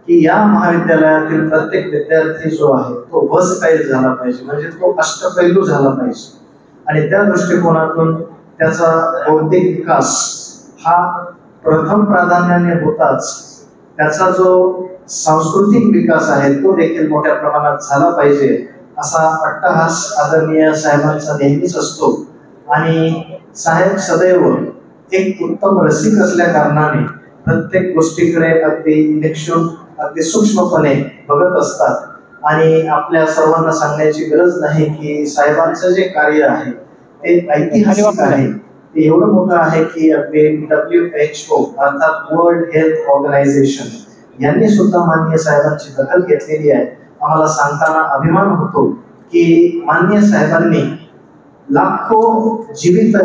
की या महाविद्यालयातील प्रत्येक विद्यार्थी जो आहे तो वर्सटाईल झाला पाहिजे, म्हणजे तो अष्टपैलू झाला पाहिजे. आणि त्या दृष्टिकोनातून त्याचा बौद्धिक विकास हा प्रथम प्राधान्याने होताच त्याचा जो सांस्कृतिक विकास आहे तो देखील मोठ्या प्रमाणात झाला पाहिजे, असा अट्टहास आदरणीय साहेबांचा नेहमीच असतो. आणि साहेब सदैव एक उत्तम रसिक असल्या कारणाने प्रत्येक गोष्टीकडे अगदी निक्षून अगदी सूक्ष्मपणे बघत असतात. आणि आपल्या सर्वांना सांगण्याची गरज नाही की साहेबांचं जे कार्य आहे ते ऐतिहासिक आहे, ते एवढं मोठं आहे की अगदी WHO अर्थात वर्ल्ड हेल्थ ऑर्गनायझेशन यांनी सुद्धा माननीय साहेबांची दखल घेतलेली आहे. आम्हाला सांगताना अभिमान होतो की माननीय साहेबांनी लाखो जीवित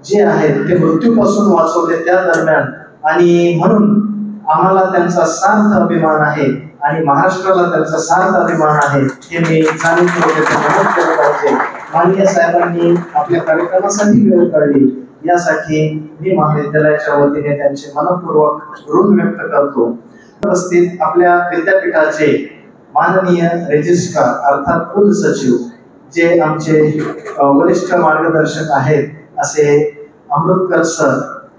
जे आहेत ते मृत्यूपासून वाचवले त्या दरम्यान, आणि म्हणून आम्हाला त्यांचा सार्थ अभिमान आहे आणि महाराष्ट्राला त्यांचा सार्थ अभिमान आहे हे मी जाणीवपूर्वक नमूद केलं पाहिजे. माननीय साहेबांनी आपल्या कार्यक्रमासाठी वेळ काढली यासाठी मी महाविद्यालयाच्या वतीने त्यांचे मनपूर्वक ऋण व्यक्त करतो. उपस्थित आपल्या विद्यापीठाचे माननीय रजिस्ट्रार अर्थात कुलसचिव जे आमचे वरिष्ठ मार्गदर्शक आहेत असे अमृतकर सर,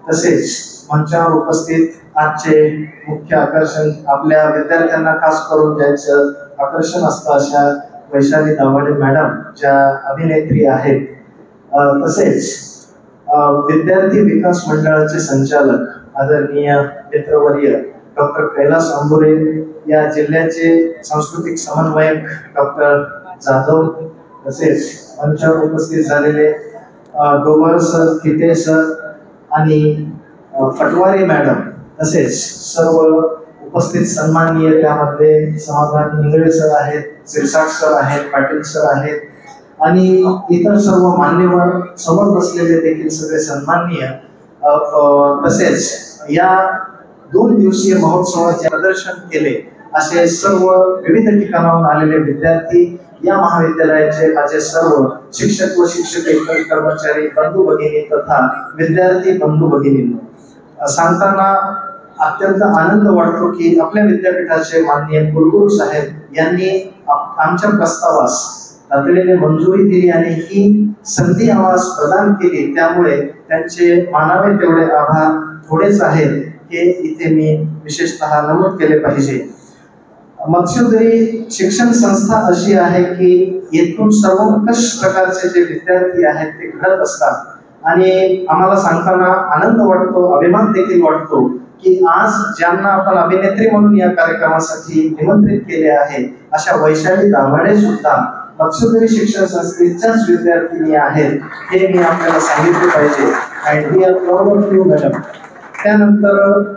तसेच मंचावर उपस्थित आजचे मुख्य आकर्षण आपल्या विद्यार्थ्यांना खास करून ज्यांचं आकर्षण असतं अशा वैशाली दाभाडे मॅडम ज्या अभिनेत्री आहेत, तसेच विद्यार्थी विकास मंडळाचे संचालक आदरणीय मित्रवर्य डॉक्टर कैलास अंबुरे, या जिल्ह्याचे सांस्कृतिक समन्वयक डॉक्टर जाधव, तसेच मंचावर उपस्थित झालेले डोबर सर, थिटे सर आणि पटवारी मॅडम, तसेच सर्व उपस्थित सन्माननीय त्यामध्ये समाधान इंगळे सर आहेत, सिरसाट सर आहेत, पाटील सर आहेत आणि इतर सर्व मान्यवर समोर बसलेले देखील सगळे सन्माननीय, तसेच या 2 दिवसीय महोत्सवाचे प्रदर्शन केले असे सर्व विविध ठिकाणाहून आलेले विद्यार्थी, या महाविद्यालयाचे माझे सर्व शिक्षक व शिक्षकेतर कर्मचारी बंधू भगिनी तथा विद्यार्थी बंधू भगिनींनो, सांगताना अत्यंत आनंद वाटतो की आपल्या विद्यापीठाचे माननीय कुलगुरू साहेब यांनी आमच्या प्रस्तावास तातडीने मंजुरी दिली आणि ही संधी आम्हाला प्रदान केली. त्यामुळे त्यांचे मानावे तेवढे आभार थोडेच आहेत हे इथे मी विशेषतः नमूद केले पाहिजे. मत्स्योदरी शिक्षण संस्था अशी आहे की येथून सर्वोत्कृष्ट प्रकारचे जे विद्यार्थी आहेत ते घडत असतात आणि आम्हाला सांगताना आनंद वाटतो, अभिमान देखील वाटतो की आज ज्यांना आपण अभिनेत्री म्हणून या कार्यक्रमासाठी निमंत्रित केले आहे अशा वैशाली दाभाडे सुद्धा मत्स्योदरी शिक्षण संस्थेच्याच विद्यार्थिनी आहेत हे मी आपल्याला सांगितले पाहिजे. And we are proud of you madam. त्यानंतर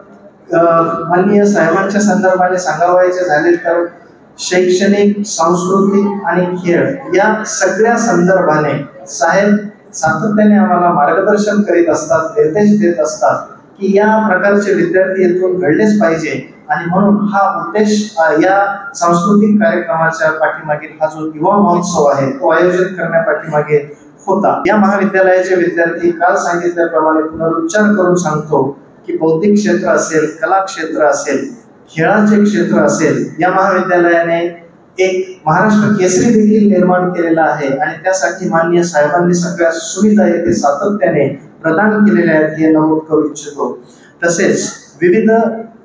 माननीय साहेबांच्या संदर्भाने सांगावायचे झाले तर शैक्षणिक, सांस्कृतिक आणि खेळ या सगळ्या संदर्भाने साहेब सातत्याने आम्हाला मार्गदर्शन करीत असतात, निर्देश देत असतात की या प्रकारचे विद्यार्थी येथून घडलेच पाहिजे. आणि म्हणून हा उद्देश या सांस्कृतिक कार्यक्रमाच्या पाठीमागे हा जो युवा महोत्सव आहे तो आयोजित करण्यापाठीमागे होता. या महाविद्यालयाचे विद्यार्थी काल सांगितल्याप्रमाणे पुनरुच्चार करून सांगतो की बौद्धिक क्षेत्र असेल, कला क्षेत्र असेल, खेळाचे क्षेत्र असेल, या महाविद्यालयाने एक महाराष्ट्र केसरी देखील निर्माण केलेला आहे आणि त्यासाठी माननीय साहेबांनी सगळ्या सुविधा येथे सातत्याने प्रदान केलेल्या आहेत हे नमूद करू इच्छितो. तसेच विविध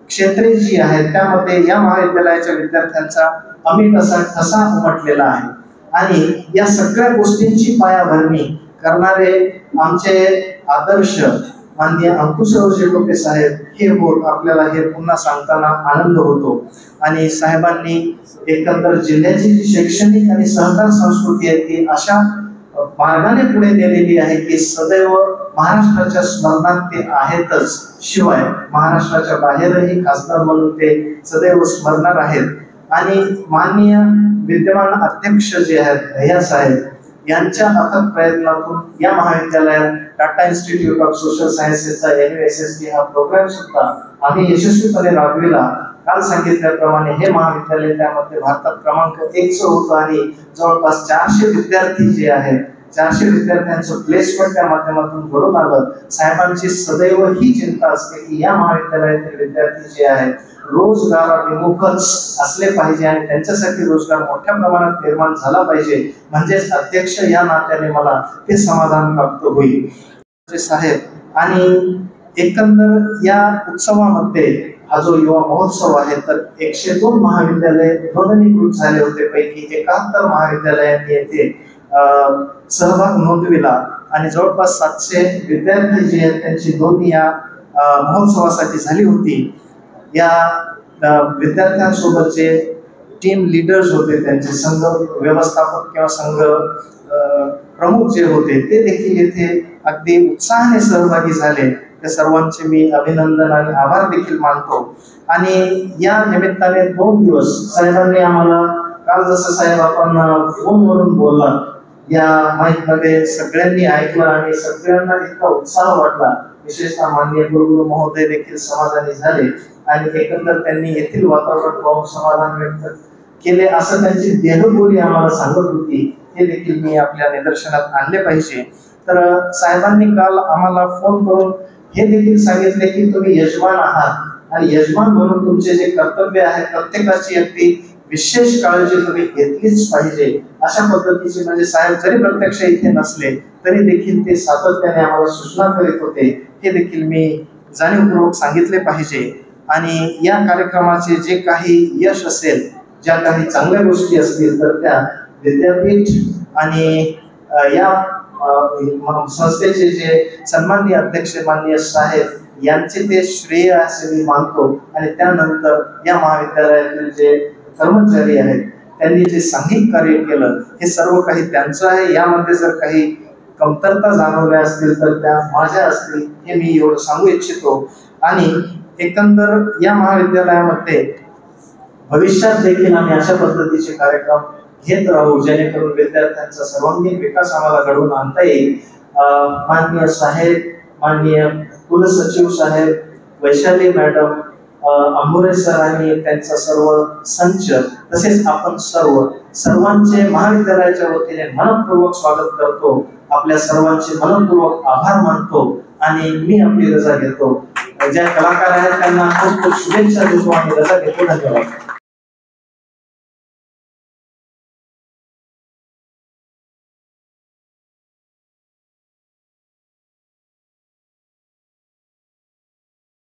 क्षेत्रे जी आहेत त्यामध्ये या महाविद्यालयाच्या विद्यार्थ्यांचा अमिट असा ठसा उमटलेला आहे आणि या सगळ्या गोष्टींची पायाभरणी करणारे आमचे आदर्श माननीय अंकुशरावजी टोपे साहेब हे होत आपल्याला हे पुन्हा सांगताना आनंद होतो. आणि साहेबांनी एकंदर जिल्ह्याची जी शैक्षणिक आणि सहकार संस्कृती आहे ती अशा मार्गाने पुढे नेलेली आहे की सदैव महाराष्ट्राच्या स्मरणात ते आहेतच, शिवाय महाराष्ट्राच्या बाहेरही खासदार म्हणून ते सदैव स्मरणार आहेत. आणि माननीय विद्यमान अध्यक्ष जे आहेत भैया साहेब यांच्या अथक प्रयत्नातून या महाविद्यालयात टाटा इन्स्टिट्यूट ऑफ सोशल सायन्सेसचा NUSST हा प्रोग्राम सुद्धा आम्ही यशस्वीपणे राबविला. काल सांगितल्याप्रमाणे हे महाविद्यालय त्यामध्ये भारतात क्रमांक 1 होतं आणि जवळपास 400 विद्यार्थी जे आहेत 400 विद्यार्थ्यांचं प्लेसमेंट त्या माध्यमातून घडून आलं. साहेबांची सदैव ही चिंता असते की या महाविद्यालयातील विद्यार्थी जे आहेत रोजगाराभिमुखच असले पाहिजे आणि त्यांच्यासाठी रोजगार मोठ्या प्रमाणात निर्माण झाला पाहिजे, म्हणजेच अध्यक्ष या नात्याने मला ते समाधान प्राप्त होईल साहेब. आणि एकंदर या उत्सवामध्ये हा जो युवा महोत्सव आहे तर 102 महाविद्यालय नोंदणीकृत झाले होते. पैकी 71 महाविद्यालयांनी येथे सहभाग नोंदविला आणि जवळपास 700 विद्यार्थी जे आहेत त्यांची नोंदणी या महोत्सवासाठी झाली होती. या विद्यार्थ्यांसोबत जे टीम लीडर्स होते, त्यांचे संघ व्यवस्थापक किंवा संघ प्रमुख जे होते ते देखील येथे अगदी उत्साहाने सहभागी झाले. त्या सर्वांचे मी अभिनंदन आणि आभार देखील मानतो. आणि या निमित्ताने 2 दिवस साहेबांनी आम्हाला, काल जसं साहेब आपण फोनवरून बोलला, या माईक मध्ये सगळ्यांनी ऐकलं आणि सगळ्यांना इतका उत्साह वाटला. विशेषतः माननीय गुरुगुरु महोदय देखील समाधानी झाले आणि एकंदर त्यांनी येथील वातावरण पाहून समाधान व्यक्त केले असं त्यांची देहबोली आम्हाला सांगत होती. हे देखील मी आपल्या निदर्शनात आणले पाहिजे. तर साहेबांनी काल आम्हाला फोन करून हे देखील सांगितले की तुम्ही यजमान आहात आणि यजमान म्हणून तुमचे जे कर्तव्य आहे प्रत्येकाची अगदी विशेष काळजी तुम्ही घेतलीच पाहिजे. अशा पद्धतीचे म्हणजे साहेब जरी प्रत्यक्ष इथे नसले तरी देखील ते सातत्याने आम्हाला सूचना करीत होते. हे देखील मी जाणीवपूर्वक सांगितले पाहिजे. आणि या कार्यक्रमाचे जे काही यश असेल, ज्या काही चांगल्या गोष्टी असतील तर त्या विद्यापीठ आणि या संस्थेचे जे सन्माननीय अध्यक्ष माननीय साहेब यांचे ते श्रेय असे मी मानतो. आणि त्यानंतर या महाविद्यालयातील जे कर्मचारी आहेत त्यांनी जे सांघिक कार्य केलं हे सर्व काही त्यांचं आहे. यामध्ये जर काही कमतरता जाणवल्या असतील तर त्या माझ्या असतील, हे मी एवढं सांगू इच्छितो. आणि एकंदर या महाविद्यालयामध्ये भविष्यात देखील आम्ही अशा पद्धतीचे कार्यक्रम घेत राहू जेणेकरून विद्यार्थ्यांचा सर्वांगीण विकास आम्हाला घडवून आणता येईल. माननीय साहेब, माननीय कुलसचिव साहेब, वैशाली मॅडम, अंबुरे सर आणि त्यांचा सर्व संच, तसेच आपण सर्वांचे महाविद्यालयाच्या वतीने मनपूर्वक स्वागत करतो. आपल्या सर्वांचे मनपूर्वक आभार मानतो आणि मी आपली रजा घेतो. ज्या कलाकार आहेत त्यांना खूप खूप शुभेच्छा देतो आणि रजा घेतो. धन्यवाद.